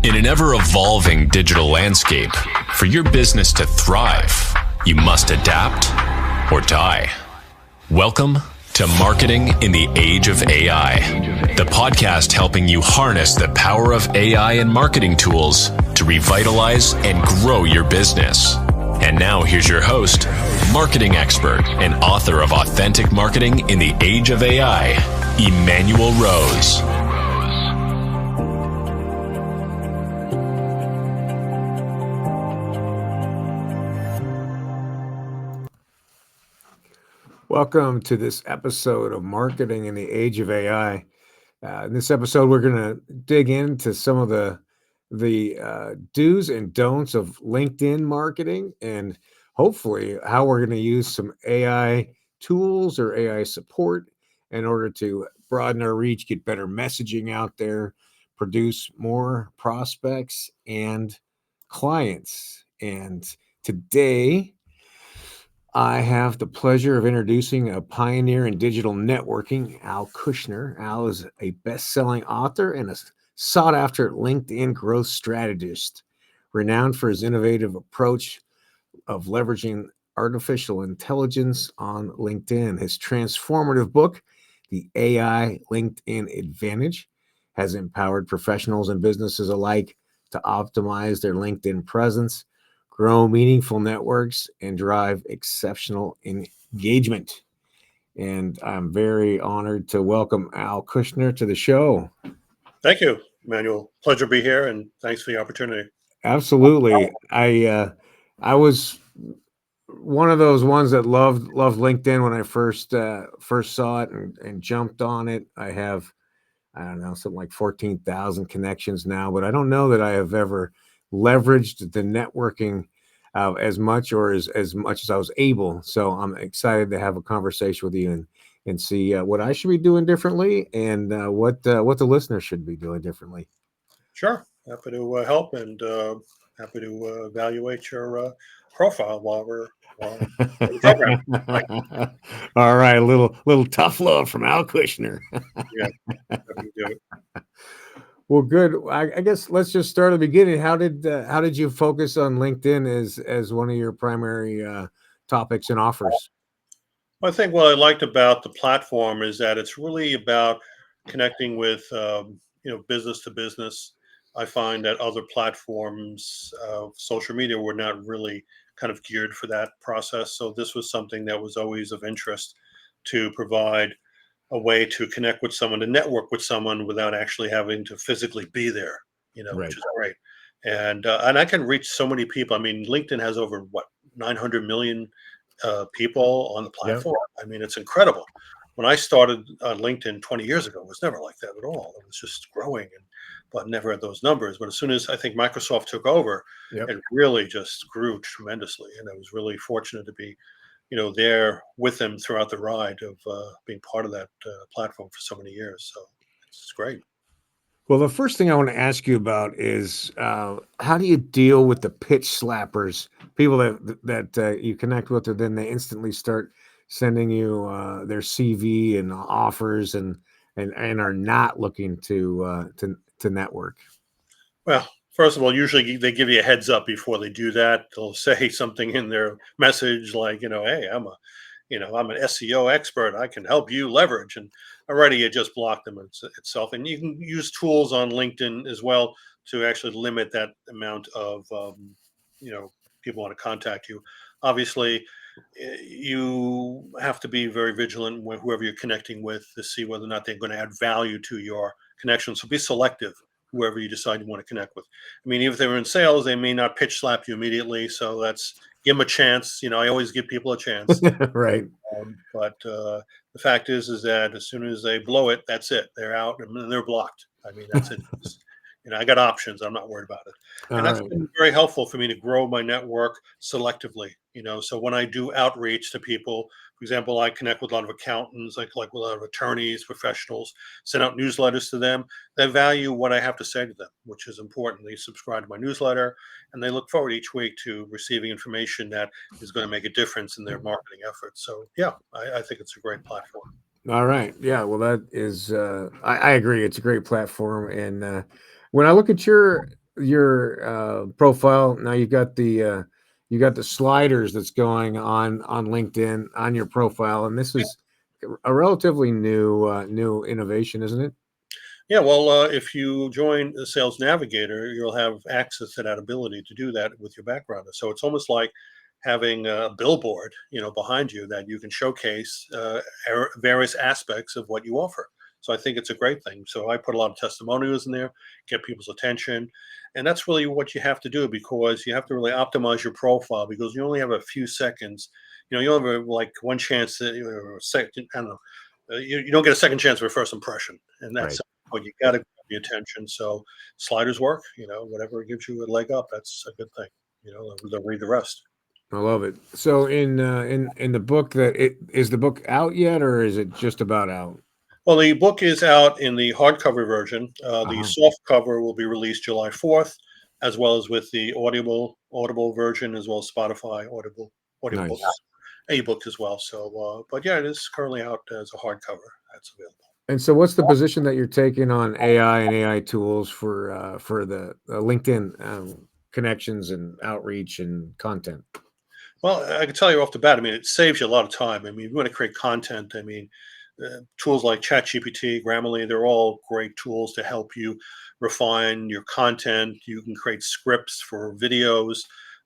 In an ever-evolving digital landscape, for your business to thrive, you must adapt or die. Welcome to Marketing in the Age of AI, the podcast helping you harness the power of AI and marketing tools to revitalize and grow your business. And now here's your host, marketing expert and author of Authentic Marketing in the Age of AI, Emanuel Rose. Welcome to this episode of Marketing in the Age of AI. In this episode, we're going to dig into some of the do's and don'ts of LinkedIn marketing, and hopefully how we're going to use some AI tools or AI support in order to broaden our reach, get better messaging out there, produce more prospects and clients. And today, I have the pleasure of introducing a pioneer in digital networking, Al Kushner. Al is a best-selling author and a sought-after LinkedIn growth strategist, renowned for his innovative approach of leveraging artificial intelligence on LinkedIn. His transformative book, The AI LinkedIn Advantage, has empowered professionals and businesses alike to optimize their LinkedIn presence, grow meaningful networks, and drive exceptional engagement. And I'm very honored to welcome Al Kushner to the show. Thank you, Emanuel. Pleasure to be here, and thanks for the opportunity. Absolutely. I was one of those ones that loved LinkedIn when I first saw it and jumped on it. I have, I don't know, something like 14,000 connections now, but I don't know that I have ever leveraged the networking as much or as much as I was able. So I'm excited to have a conversation with you and see what I should be doing differently and what the listeners should be doing differently. Sure. Happy to help and happy to evaluate your profile while we're in the program. All right, a little tough love from Al Kushner. Yeah, happy to do it. Well, good. I guess let's just start at the beginning. How did you focus on LinkedIn as one of your primary topics and offers? Well, I think what I liked about the platform is that it's really about connecting with business to business. I find that other platforms of social media were not really kind of geared for that process. So this was something that was always of interest, to provide a way to connect with someone, to network with someone without actually having to physically be there, Right. which is great. And I can reach so many people. I mean, LinkedIn has over 900 million people on the Yep. platform. I mean, it's incredible. When I started on LinkedIn 20 years ago, it was never like that at all. It was just growing, but never at those numbers. But as soon as I think Microsoft took over, Yep. it really just grew tremendously. And I was really fortunate to be there with them throughout the ride of being part of that platform for so many years. So it's great. Well, the first thing I want to ask you about is how do you deal with the pitch slappers, people that you connect with, and then they instantly start sending you their CV and offers and are not looking to network. Well, first of all, usually they give you a heads up before they do that. They'll say something in their message like, hey, I'm an SEO expert. I can help you leverage. And already you just block them itself. And you can use tools on LinkedIn as well to actually limit that amount of, people want to contact you. Obviously, you have to be very vigilant with whoever you're connecting with to see whether or not they're going to add value to your connection. So be selective whoever you decide you want to connect with. I mean, even if they were in sales, they may not pitch slap you immediately. So give them a chance. I always give people a chance. Right. But the fact is that as soon as they blow it, that's it. They're out and they're blocked. I mean, that's it. I got options. I'm not worried about it. And that's been very helpful for me to grow my network selectively. So when I do outreach to people, for example, I connect with a lot of accountants, like with a lot of attorneys, professionals, send out newsletters to them. They value what I have to say to them, which is important. They subscribe to my newsletter, and they look forward each week to receiving information that is going to make a difference in their marketing efforts. So, yeah, I think it's a great platform. All right. Yeah. Well, that is, I agree. It's a great platform. And when I look at your your profile now, you got the sliders that's going on LinkedIn on your profile, and this is a relatively new innovation, isn't it? Yeah, well, if you join the Sales Navigator, you'll have access to that ability to do that with your background. So it's almost like having a billboard, behind you that you can showcase various aspects of what you offer. So I think it's a great thing. So I put a lot of testimonials in there, get people's attention, and that's really what you have to do because you have to really optimize your profile because you only have a few seconds. You only have like one chance, or a second. I don't know. You don't get a second chance for a first impression, and that's Right. but you got to grab the attention. So sliders work, whatever gives you a leg up, that's a good thing. They'll read the rest. I love it. So in the book, that it is the book out yet, or is it just about out? Well, the book is out in the hardcover version. The Uh-huh. soft cover will be released July 4th, as well as with the Audible version, as well as Spotify audiobooks, Nice. ebook as well. So, but yeah, it is currently out as a hardcover. That's available. And so, what's the position that you're taking on AI and AI tools for the LinkedIn connections and outreach and content? Well, I can tell you off the bat. I mean, it saves you a lot of time. I mean, if you want to create content, I mean, tools like ChatGPT, Grammarly, they're all great tools to help you refine your content. You can create scripts for videos,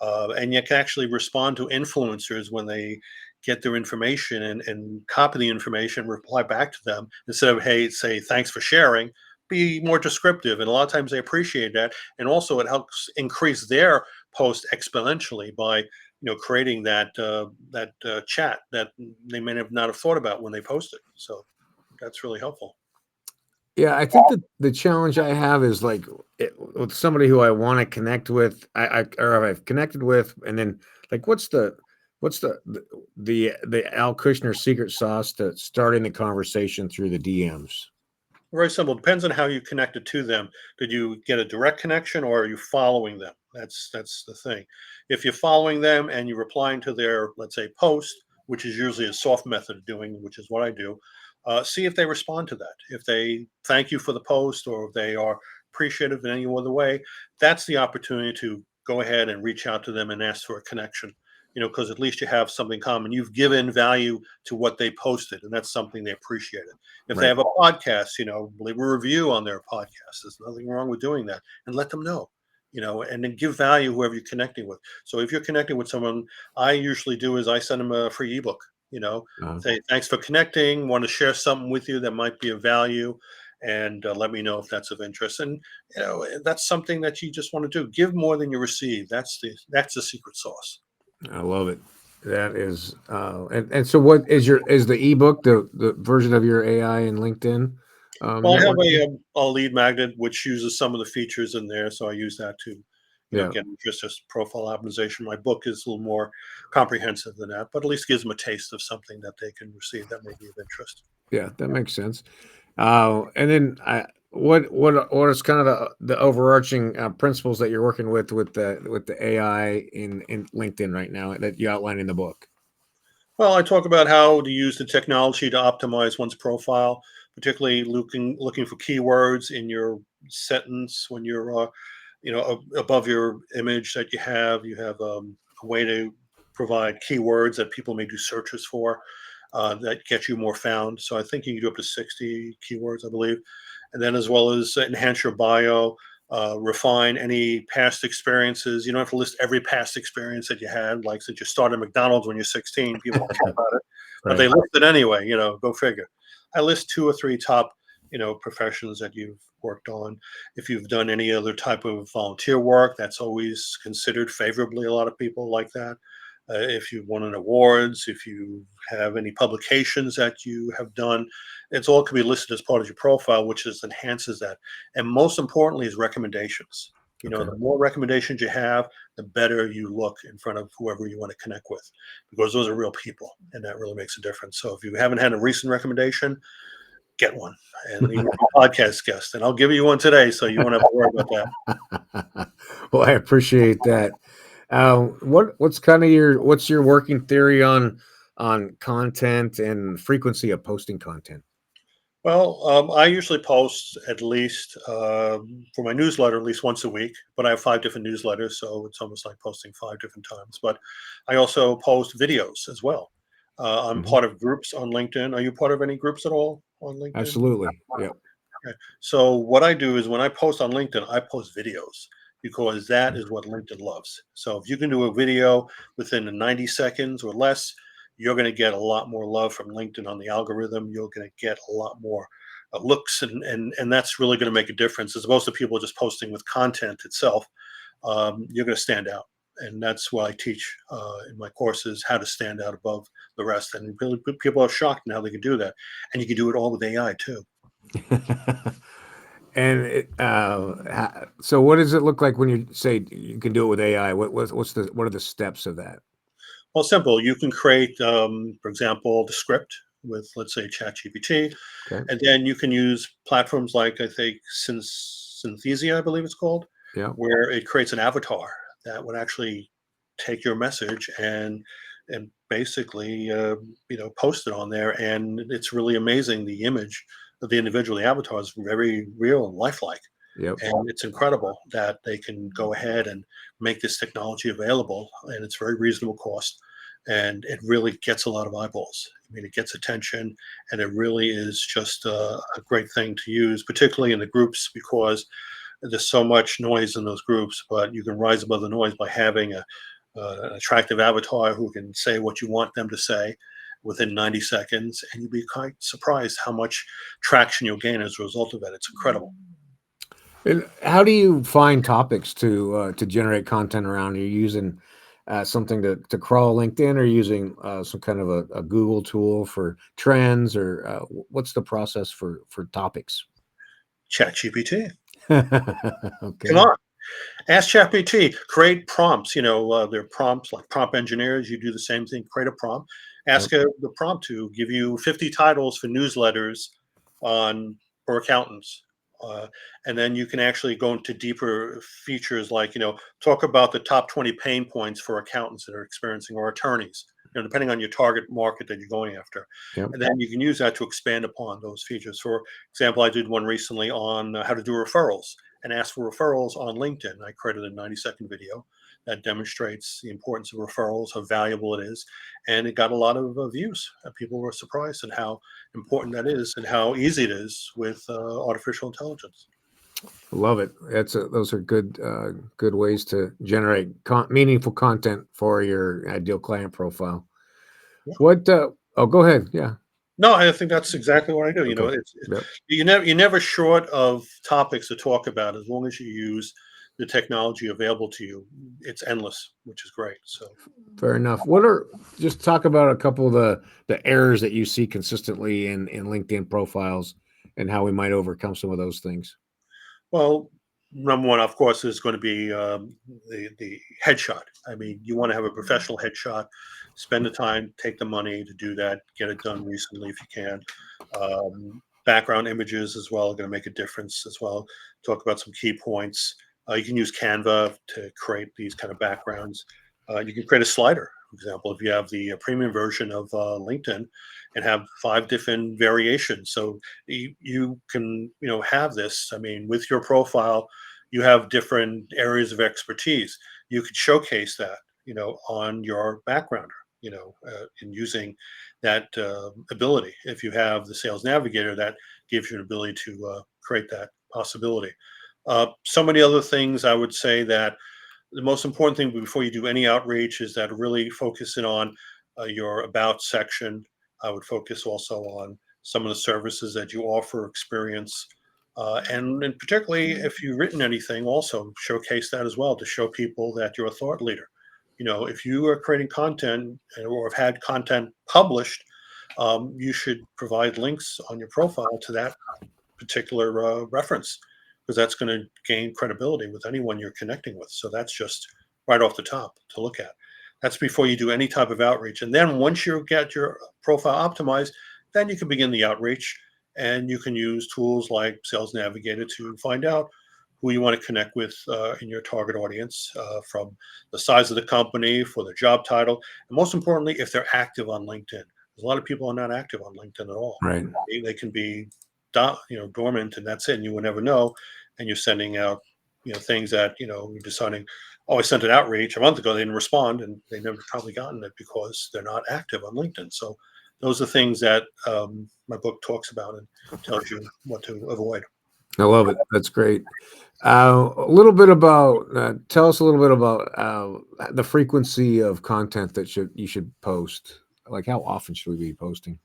and you can actually respond to influencers when they get their information and copy the information, reply back to them instead of, hey, say, thanks for sharing. Be more descriptive. And a lot of times they appreciate that. And also, it helps increase their post exponentially by creating that chat that they may have not have thought about when they post it. So that's really helpful. Yeah, I think that the challenge I have is like with somebody who I want to connect with, or I've connected with, and then like, what's the Al Kushner secret sauce to starting the conversation through the DMs? Very simple. Depends on how you connected to them. Did you get a direct connection or are you following them? That's the thing. If you're following them and you're replying to their, let's say, post, which is usually a soft method of doing, which is what I do, see if they respond to that. If they thank you for the post or if they are appreciative in any other way, that's the opportunity to go ahead and reach out to them and ask for a connection. Because at least you have something common. You've given value to what they posted, and that's something they appreciated. If they Right. have a podcast, leave a review on their podcast. There's nothing wrong with doing that, and let them know, and then give value whoever you're connecting with. So if you're connecting with someone, I usually do is I send them a free ebook. Uh, Say thanks for connecting. Want to share something with you that might be of value, and let me know if that's of interest. And that's something that you just want to do. Give more than you receive. That's the secret sauce. I love it. That is, and so what is the ebook, the version of your AI and LinkedIn Well, I have networking? a lead magnet which uses some of the features in there, so I use that to, Yeah, get just as profile optimization. My book is a little more comprehensive than that, but at least gives them a taste of something that they can receive that may be of interest. yeah, that makes sense. And then what is kind of the overarching principles that you're working with the AI in LinkedIn right now that you outline in the book? Well, I talk about how to use the technology to optimize one's profile, particularly looking for keywords in your sentence when you're above your image that you have. You have a way to provide keywords that people may do searches for that get you more found. So I think you can do up to 60 keywords, I believe, and then as well as enhance your bio. Refine any past experiences. You don't have to list every past experience that you had. Like, since you started McDonald's when you're 16, people don't care about it, but Right. they list it anyway. Go figure. I list two or three top, professions that you've worked on. If you've done any other type of volunteer work, that's always considered favorably. A lot of people like that. If you've won an awards, if you have any publications that you have done, it's all can be listed as part of your profile, which just enhances that. And most importantly is recommendations. Okay. The more recommendations you have, the better you look in front of whoever you want to connect with, because those are real people, and that really makes a difference. So if you haven't had a recent recommendation, get one, and even a podcast guest, and I'll give you one today, so you won't have to worry about that. Well, I appreciate that. What's your working theory on content and frequency of posting content? Well, I usually post at least for my newsletter at least once a week, but I have 5 different newsletters, so it's almost like posting 5 different times. But I also post videos as well. I'm Mhm. part of groups on LinkedIn. Are you part of any groups at all on LinkedIn? Absolutely. Yep. Okay. So what I do is when I post on LinkedIn, I post videos because that is what LinkedIn loves. So if you can do a video within the 90 seconds or less, you're going to get a lot more love from LinkedIn on the algorithm. You're going to get a lot more looks, and that's really going to make a difference as opposed to people just posting with content itself. You're going to stand out. And that's why I teach in my courses how to stand out above the rest. And really, people are shocked now they can do that. And you can do it all with AI too. And so what does it look like when you say you can do it with AI? What are the steps of that? Well, simple. You can create, for example, the script with, let's say, ChatGPT, Okay. and then you can use platforms like I think Synthesia, I believe it's called, Yeah. where it creates an avatar that would actually take your message and basically post it on there, and it's really amazing. The image of the individual, the avatar, is very real and lifelike. Yep. And it's incredible that they can go ahead and make this technology available, and it's very reasonable cost, and it really gets a lot of eyeballs. I mean, it gets attention, and it really is just a great thing to use, particularly in the groups, because there's so much noise in those groups. But you can rise above the noise by having an attractive avatar who can say what you want them to say within 90 seconds, and you'd be quite surprised how much traction you'll gain as a result of that. It's incredible. And how do you find topics to generate content around? Are you using something to crawl LinkedIn, or using some kind of a Google tool for trends, or what's the process for topics? ChatGPT. Come Okay. on, ask ChatGPT. Create prompts. They're prompts like prompt engineers. You do the same thing. Create a prompt. Yep. Ask the prompt to give you 50 titles for newsletters on for accountants, and then you can actually go into deeper features like talk about the top 20 pain points for accountants that are experiencing or attorneys. Depending on your target market that you're going after, Yep. and then you can use that to expand upon those features. For example, I did one recently on how to do referrals and ask for referrals on LinkedIn. I created a 90-second video that demonstrates the importance of referrals, how valuable it is, and it got a lot of views. People were surprised at how important that is and how easy it is with artificial intelligence. Love it. Those are good ways to generate meaningful content for your ideal client profile. Yeah. What? Oh, go ahead. Yeah. No, I think that's exactly what I do. Okay. It's Yep. you're never short of topics to talk about as long as you use the technology available to you. It's endless, which is great. So. Fair enough. Just talk about a couple of the errors that you see consistently in LinkedIn profiles, and how we might overcome some of those things. Well, number one, of course, is going to be the headshot. I mean, you want to have a professional headshot. Spend the time, take the money to do that. Get it done recently if you can. Background images as well are going to make a difference as well. Talk about some key points. You can use Canva to create these kind of backgrounds. You can create a slider. For example, if you have the premium version of LinkedIn and have 5 different variations, so you can have this. I mean, with your profile you have different areas of expertise. You could showcase that on your backgrounder, in using that ability. If you have the sales navigator, that gives you an ability to create that possibility. So many other things I would say that the most important thing before you do any outreach is that really focusing on your about section. I would focus also on some of the services that you offer, experience, and particularly if you've written anything, also showcase that as well to show people that you're a thought leader. If you are creating content or have had content published, you should provide links on your profile to that particular reference, because that's going to gain credibility with anyone you're connecting with. So that's just right off the top to look at. That's before you do any type of outreach. And then once you get your profile optimized, then you can begin the outreach, and you can use tools like Sales Navigator to find out who you want to connect with in your target audience, from the size of the company, for their job title, and most importantly, if they're active on LinkedIn. Because a lot of people are not active on LinkedIn at all. Right. They can be dormant, and that's it. And you will never know. And you're sending out, things that, you're deciding, oh, I sent an outreach a month ago. They didn't respond, and they never probably gotten it because they're not active on LinkedIn. So those are things that my book talks about and tells you what to avoid. I love it. That's great. A little bit about, tell us a little bit about the frequency of content that you should post. Like, how often should we be posting?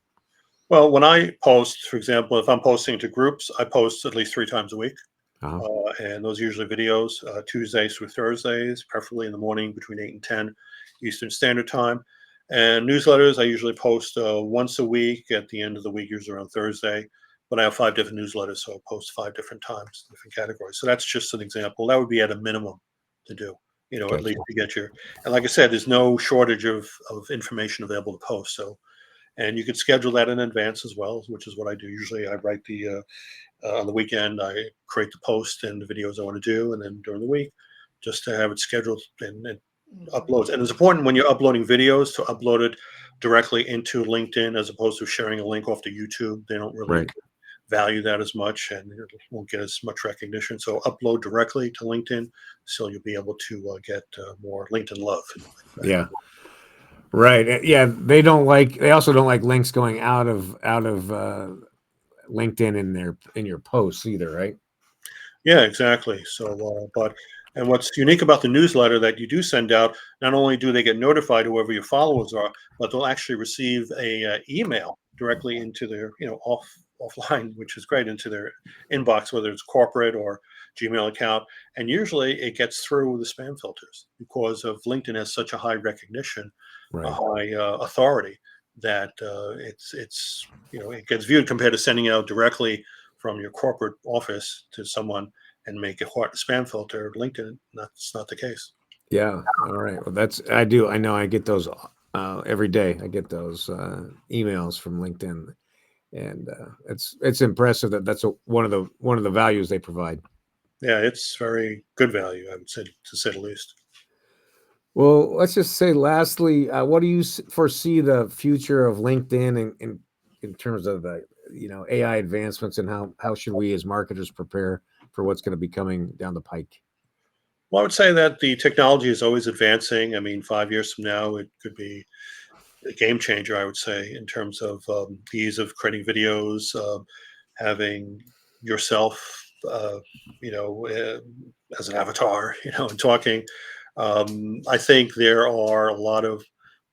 Well, when I post, for example, if I'm posting to groups, I post at least 3 times a week. And those are usually videos, Tuesdays through Thursdays, preferably in the morning between 8 and 10 Eastern Standard Time. And newsletters, I usually post once a week at the end of the week, usually around Thursday. But I have 5 different newsletters, so I post 5 different times, different categories. So that's just an example. That would be at a minimum to do, Gotcha. at least to get your. And like I said, there's no shortage of information available to post. So, and you could schedule that in advance as well, which is what I do. Usually I write on the weekend, I create the post and the videos I want to do. And then during the week, just to have it scheduled and uploads. And it's important when you're uploading videos to upload it directly into LinkedIn as opposed to sharing a link off to YouTube. They don't really value that as much, and it won't get as much recognition. So upload directly to LinkedIn, so you'll be able to get more LinkedIn love. Yeah. Right. Yeah. They also don't like links going out of LinkedIn in your posts either, right? Yeah, exactly. So, and what's unique about the newsletter that you do send out, not only do they get notified whoever your followers are, but they'll actually receive a email directly into their, offline, which is great, into their inbox, whether it's corporate or Gmail account. And usually it gets through the spam filters because of LinkedIn has such a high recognition, a high authority that it gets viewed compared to sending out directly from your corporate office to someone and make a spam filter. LinkedIn, that's not the case. Yeah. All right. Well, I know I get those every day. I get those emails from LinkedIn, and it's impressive that's one of the values they provide. Yeah, it's very good value, I would say, to say the least. Well, let's just say lastly, what do you foresee the future of LinkedIn in terms of the AI advancements, and how should we as marketers prepare for what's going to be coming down the pike? Well, I would say that the technology is always advancing. I mean, 5 years from now, it could be a game changer, I would say, in terms of the ease of creating videos, having yourself, as an avatar, and talking. I think there are a lot of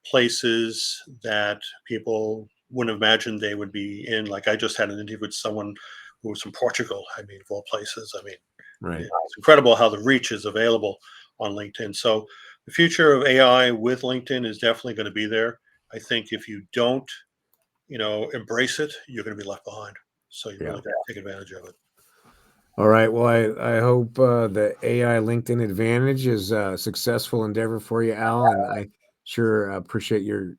places that people wouldn't imagine they would be in. Like, I just had an interview with someone who was from Portugal. I mean, of all places. I mean, it's incredible how the reach is available on LinkedIn. So the future of AI with LinkedIn is definitely going to be there. I think if you don't, embrace it, you're going to be left behind. So you really got to take advantage of it. All right. Well, I hope the AI LinkedIn advantage is a successful endeavor for you, Al, and I sure appreciate your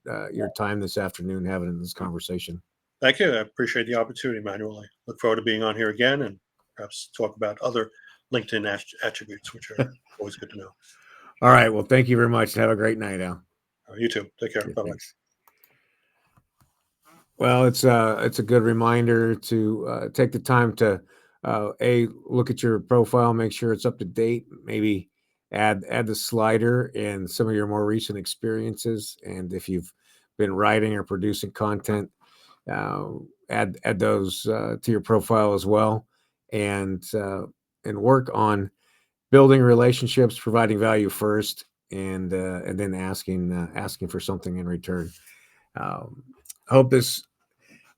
time this afternoon having this conversation. Thank you. I appreciate the opportunity, Emanuel. I look forward to being on here again and perhaps talk about other LinkedIn attributes, which are always good to know. All right. Well, thank you very much. Have a great night, Al. You too. Take care. Bye-bye. Thanks. Well, it's a good reminder to take the time to look at your profile, make sure it's up to date, maybe add the slider and some of your more recent experiences, and if you've been writing or producing content, add those to your profile as well, and work on building relationships, providing value first, and then asking for something in return. Hope this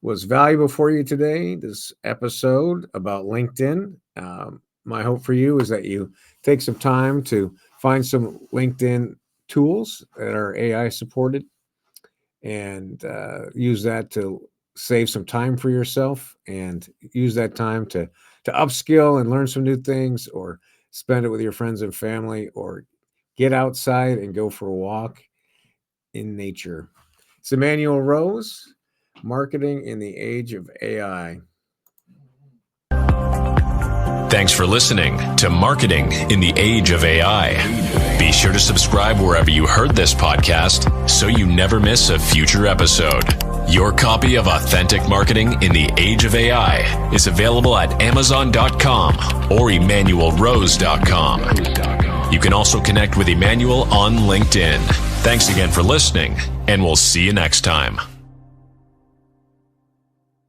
was valuable for you today, this episode about LinkedIn. My hope for you is that you take some time to find some LinkedIn tools that are AI supported and use that to save some time for yourself, and use that time to upskill and learn some new things, or spend it with your friends and family, or get outside and go for a walk in nature. It's Emanuel Rose, Marketing in the Age of AI. Thanks for listening to Marketing in the Age of AI. Be sure to subscribe wherever you heard this podcast so you never miss a future episode. Your copy of Authentic Marketing in the Age of AI is available at Amazon.com or EmanuelRose.com. You can also connect with Emanuel on LinkedIn. Thanks again for listening, and we'll see you next time.